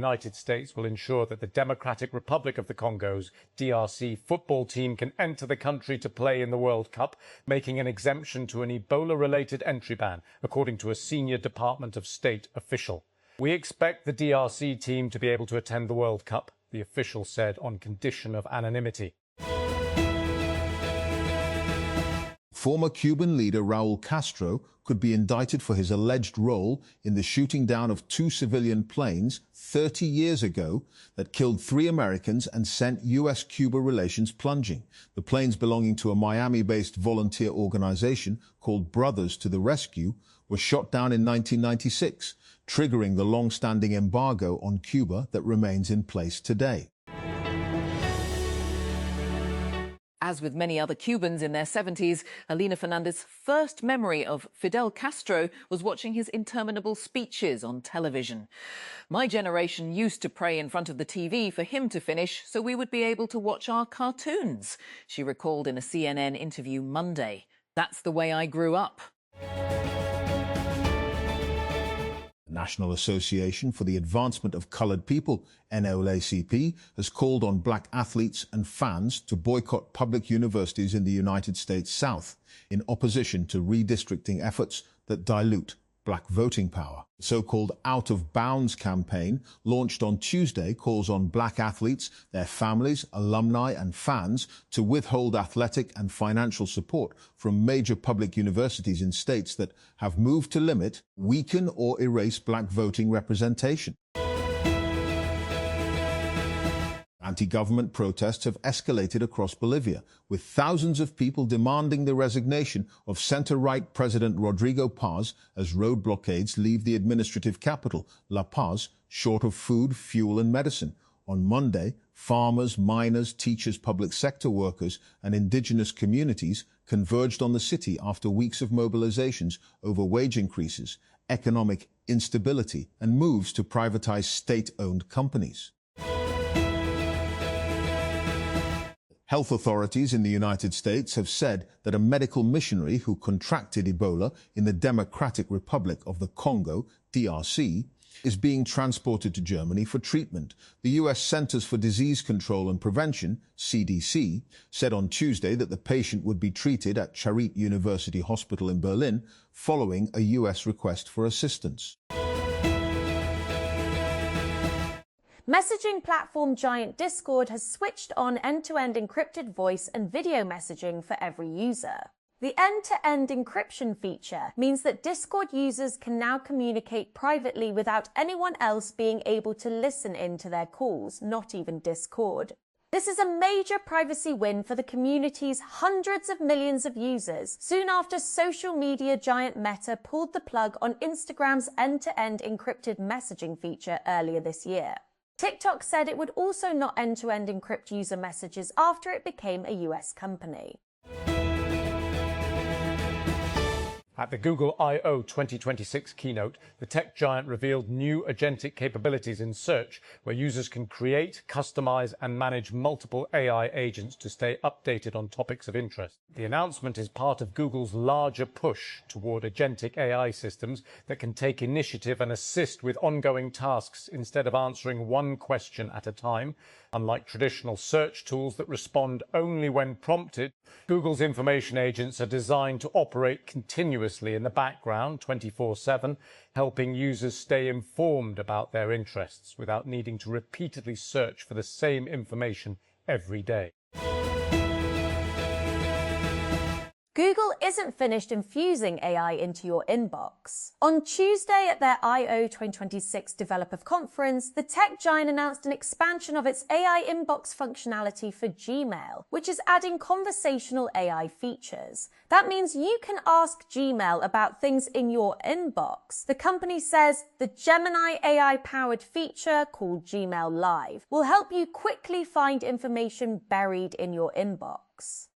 United States will ensure that the Democratic Republic of the Congo's DRC football team can enter the country to play in the World Cup, making an exemption to an Ebola-related entry ban, according to a senior Department of State official. We expect the DRC team to be able to attend the World Cup, the official said, on condition of anonymity. Former Cuban leader Raul Castro could be indicted for his alleged role in the shooting down of 2 civilian planes 30 years ago that killed 3 Americans and sent U.S.-Cuba relations plunging. The planes, belonging to a Miami-based volunteer organization called Brothers to the Rescue, were shot down in 1996, triggering the long-standing embargo on Cuba that remains in place today. As with many other Cubans in their 70s, Alina Fernandez's first memory of Fidel Castro was watching his interminable speeches on television. My generation used to pray in front of the TV for him to finish so we would be able to watch our cartoons, she recalled in a CNN interview Monday. That's the way I grew up. The National Association for the Advancement of Colored People, NAACP, has called on black athletes and fans to boycott public universities in the United States South in opposition to redistricting efforts that dilute black voting power. The so-called Out of Bounds campaign, launched on Tuesday, calls on black athletes, their families, alumni and fans to withhold athletic and financial support from major public universities in states that have moved to limit, weaken or erase black voting representation. Anti-government protests have escalated across Bolivia, with thousands of people demanding the resignation of center-right President Rodrigo Paz as road blockades leave the administrative capital, La Paz, short of food, fuel and medicine. On Monday, farmers, miners, teachers, public sector workers and indigenous communities converged on the city after weeks of mobilizations over wage increases, economic instability and moves to privatize state-owned companies. Health authorities in the United States have said that a medical missionary who contracted Ebola in the Democratic Republic of the Congo, DRC, is being transported to Germany for treatment. The U.S. Centers for Disease Control and Prevention, CDC, said on Tuesday that the patient would be treated at Charité University Hospital in Berlin following a U.S. request for assistance. Messaging platform giant Discord has switched on end-to-end encrypted voice and video messaging for every user. The end-to-end encryption feature means that Discord users can now communicate privately without anyone else being able to listen into their calls, not even Discord. This is a major privacy win for the community's hundreds of millions of users, soon after social media giant Meta pulled the plug on Instagram's end-to-end encrypted messaging feature earlier this year. TikTok said it would also not end-to-end encrypt user messages after it became a US company. At the Google I/O 2026 keynote, the tech giant revealed new agentic capabilities in search, where users can create, customize, and manage multiple AI agents to stay updated on topics of interest. The announcement is part of Google's larger push toward agentic AI systems that can take initiative and assist with ongoing tasks instead of answering one question at a time. Unlike traditional search tools that respond only when prompted, Google's information agents are designed to operate continuously in the background 24/7, helping users stay informed about their interests without needing to repeatedly search for the same information every day. Google isn't finished infusing AI into your inbox. On Tuesday at their I/O 2026 Developer Conference, the tech giant announced an expansion of its AI inbox functionality for Gmail, which is adding conversational AI features. That means you can ask Gmail about things in your inbox. The company says the Gemini AI-powered feature, called Gmail Live, will help you quickly find information buried in your inbox.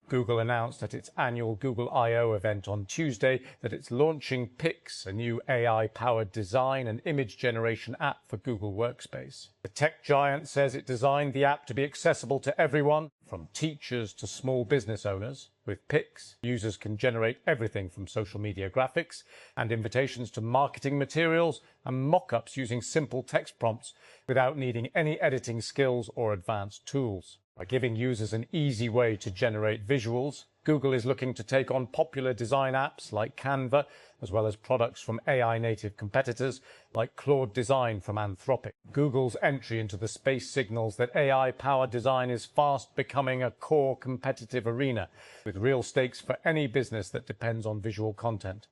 Google announced at its annual Google I/O event on Tuesday that it's launching Pix, a new AI-powered design and image generation app for Google Workspace. The tech giant says it designed the app to be accessible to everyone, from teachers to small business owners. With Pix, users can generate everything from social media graphics and invitations to marketing materials and mock-ups using simple text prompts without needing any editing skills or advanced tools. By giving users an easy way to generate visuals, Google is looking to take on popular design apps like Canva, as well as products from AI-native competitors like Claude Design from Anthropic. Google's entry into the space signals that AI-powered design is fast becoming a core competitive arena, with real stakes for any business that depends on visual content.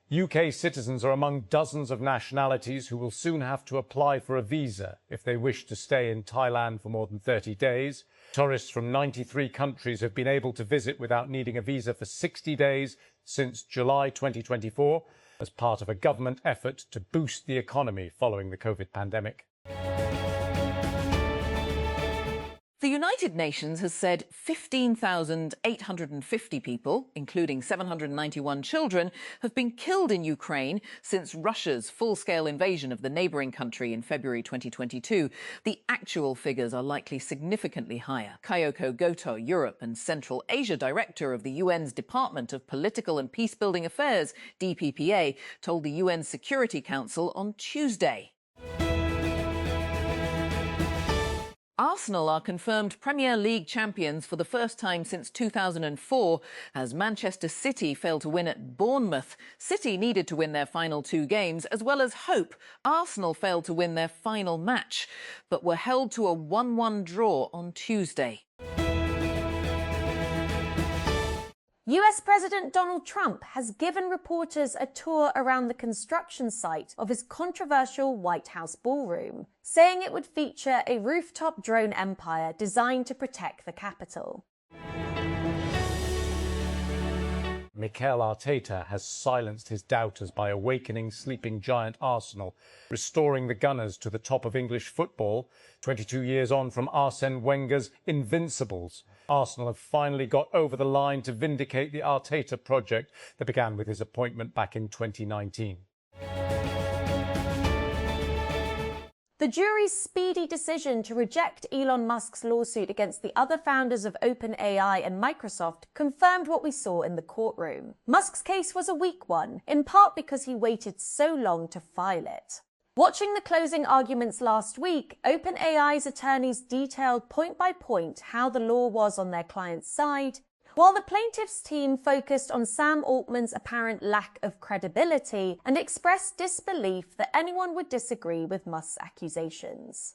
UK citizens are among dozens of nationalities who will soon have to apply for a visa if they wish to stay in Thailand for more than 30 days. Tourists from 93 countries have been able to visit without needing a visa for 60 days since July 2024 as part of a government effort to boost the economy following the COVID pandemic. The United Nations has said 15,850 people, including 791 children, have been killed in Ukraine since Russia's full-scale invasion of the neighbouring country in February 2022. The actual figures are likely significantly higher. Kyoko Goto, Europe and Central Asia Director of the UN's Department of Political and Peacebuilding Affairs, DPPA, told the UN Security Council on Tuesday. Arsenal are confirmed Premier League champions for the first time since 2004 as Manchester City failed to win at Bournemouth. City needed to win their final 2 games, as well as hope. Arsenal failed to win their final match, but were held to a 1-1 draw on Tuesday. US President Donald Trump has given reporters a tour around the construction site of his controversial White House ballroom, saying it would feature a rooftop drone empire designed to protect the Capitol. Mikel Arteta has silenced his doubters by awakening sleeping giant Arsenal, restoring the Gunners to the top of English football, 22 years on from Arsene Wenger's Invincibles. Arsenal have finally got over the line to vindicate the Arteta project that began with his appointment back in 2019. The jury's speedy decision to reject Elon Musk's lawsuit against the other founders of OpenAI and Microsoft confirmed what we saw in the courtroom. Musk's case was a weak one, in part because he waited so long to file it. Watching the closing arguments last week, OpenAI's attorneys detailed point by point how the law was on their client's side, while the plaintiff's team focused on Sam Altman's apparent lack of credibility and expressed disbelief that anyone would disagree with Musk's accusations.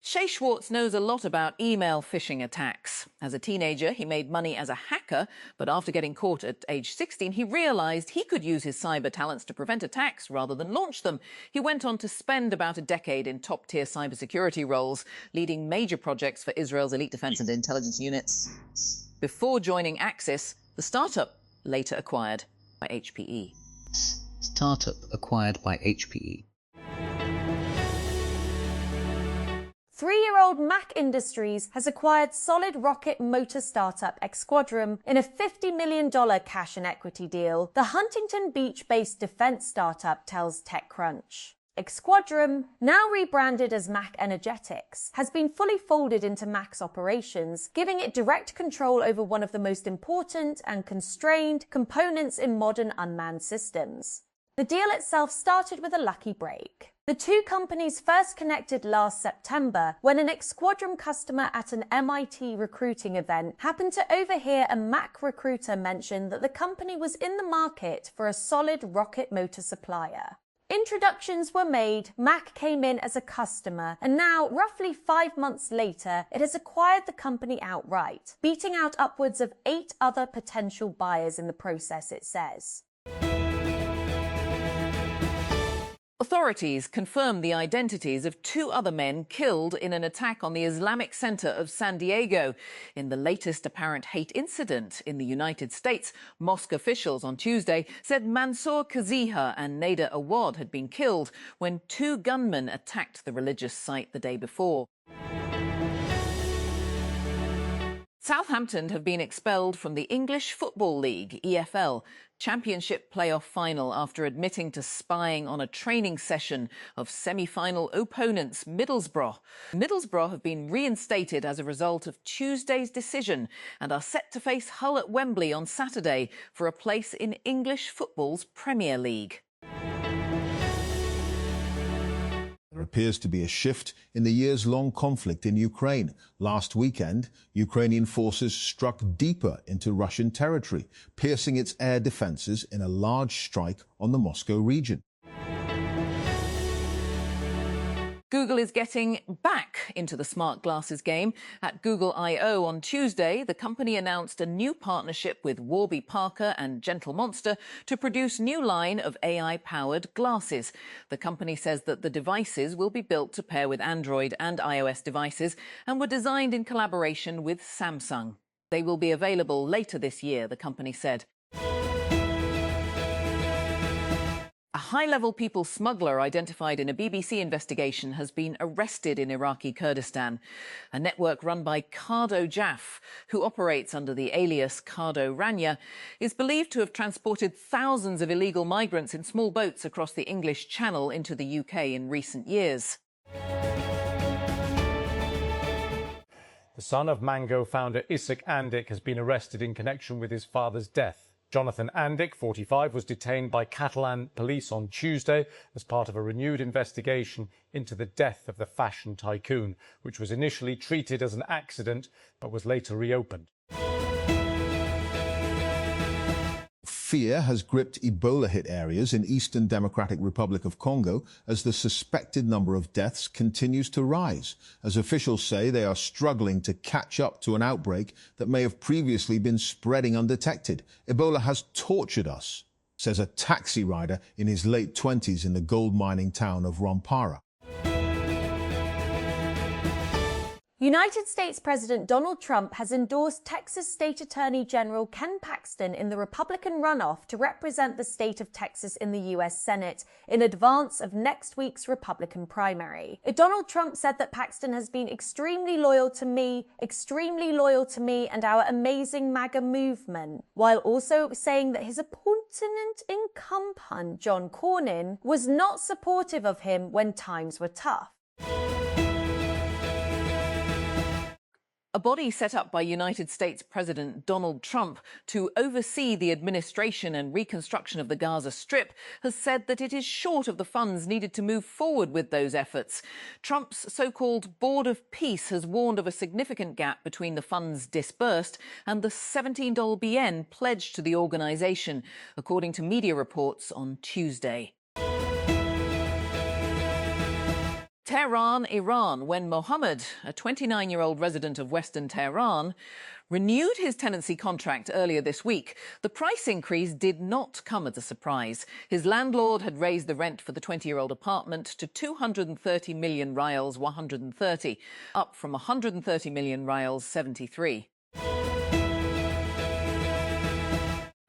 Shay Schwartz knows a lot about email phishing attacks. As a teenager, he made money as a hacker, but after getting caught at age 16, he realised he could use his cyber talents to prevent attacks rather than launch them. He went on to spend about a decade in top-tier cybersecurity roles, leading major projects for Israel's elite defence and intelligence units. Before joining Axis, the startup later acquired by HPE. Startup acquired by HPE. 3-year-old Mack Industries has acquired solid rocket motor startup Xquadrum in a $50 million cash and equity deal, the Huntington Beach-based defense startup tells TechCrunch. Xquadrum, now rebranded as Mack Energetics, has been fully folded into Mack's operations, giving it direct control over one of the most important and constrained components in modern unmanned systems. The deal itself started with a lucky break. The two companies first connected last September when an Xquadrum customer at an MIT recruiting event happened to overhear a Mack recruiter mention that the company was in the market for a solid rocket motor supplier. Introductions were made, Mack came in as a customer, and now, roughly 5 months later, it has acquired the company outright, beating out upwards of 8 other potential buyers in the process, it says. Authorities confirmed the identities of 2 other men killed in an attack on the Islamic Center of San Diego. In the latest apparent hate incident in the United States, mosque officials on Tuesday said Mansour Kaziha and Nader Awad had been killed when 2 gunmen attacked the religious site the day before. Southampton have been expelled from the English Football League, EFL, Championship playoff final after admitting to spying on a training session of semi-final opponents Middlesbrough. Middlesbrough have been reinstated as a result of Tuesday's decision and are set to face Hull at Wembley on Saturday for a place in English football's Premier League. There appears to be a shift in the years-long conflict in Ukraine. Last weekend, Ukrainian forces struck deeper into Russian territory, piercing its air defences in a large strike on the Moscow region. Google is getting back into the smart glasses game. At Google I/O on Tuesday, the company announced a new partnership with Warby Parker and Gentle Monster to produce new line of AI-powered glasses. The company says that the devices will be built to pair with Android and iOS devices and were designed in collaboration with Samsung. They will be available later this year, the company said. A high-level people smuggler identified in a BBC investigation has been arrested in Iraqi Kurdistan. A network run by Cardo Jaff, who operates under the alias Cardo Rania, is believed to have transported thousands of illegal migrants in small boats across the English Channel into the UK in recent years. The son of Mango founder Isaac Andic has been arrested in connection with his father's death. Jonathan Andic, 45, was detained by Catalan police on Tuesday as part of a renewed investigation into the death of the fashion tycoon, which was initially treated as an accident but was later reopened. Fear has gripped Ebola-hit areas in Eastern Democratic Republic of Congo as the suspected number of deaths continues to rise, as officials say they are struggling to catch up to an outbreak that may have previously been spreading undetected. Ebola has tortured us, says a taxi rider in his late 20s in the gold mining town of Rwampara. United States President Donald Trump has endorsed Texas State Attorney General Ken Paxton in the Republican runoff to represent the state of Texas in the U.S. Senate in advance of next week's Republican primary. Donald Trump said that Paxton has been extremely loyal to me and our amazing MAGA movement, while also saying that his opponent incumbent, John Cornyn, was not supportive of him when times were tough. A body set up by United States President Donald Trump to oversee the administration and reconstruction of the Gaza Strip has said that it is short of the funds needed to move forward with those efforts. Trump's so-called Board of Peace has warned of a significant gap between the funds disbursed and the $17 BN pledged to the organisation, according to media reports on Tuesday. Tehran, Iran, when Mohammed, a 29-year-old resident of Western Tehran, renewed his tenancy contract earlier this week. The price increase did not come as a surprise. His landlord had raised the rent for the 20-year-old apartment to 230 million rials, 130, up from 130 million rials, 73.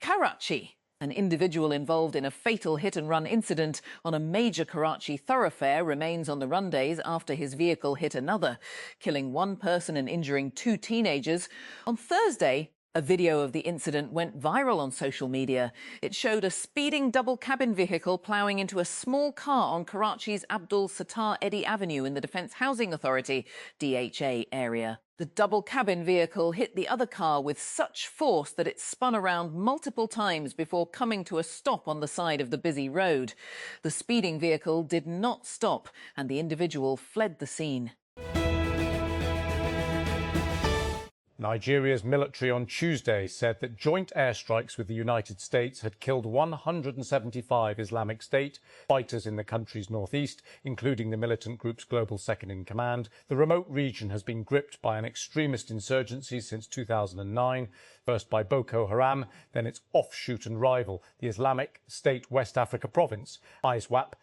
Karachi. An individual involved in a fatal hit-and-run incident on a major Karachi thoroughfare remains on the run days after his vehicle hit another, killing one person and injuring two teenagers. On Thursday, a video of the incident went viral on social media. It showed a speeding double-cabin vehicle ploughing into a small car on Karachi's Abdul Sattar Eddy Avenue in the Defence Housing Authority, DHA, area. The double-cabin vehicle hit the other car with such force that it spun around multiple times before coming to a stop on the side of the busy road. The speeding vehicle did not stop, and the individual fled the scene. Nigeria's military on Tuesday said that joint airstrikes with the United States had killed 175 Islamic State fighters in the country's northeast, including the militant group's global second-in-command. The remote region has been gripped by an extremist insurgency since 2009, first by Boko Haram, then its offshoot and rival, the Islamic State West Africa province, ISWAP,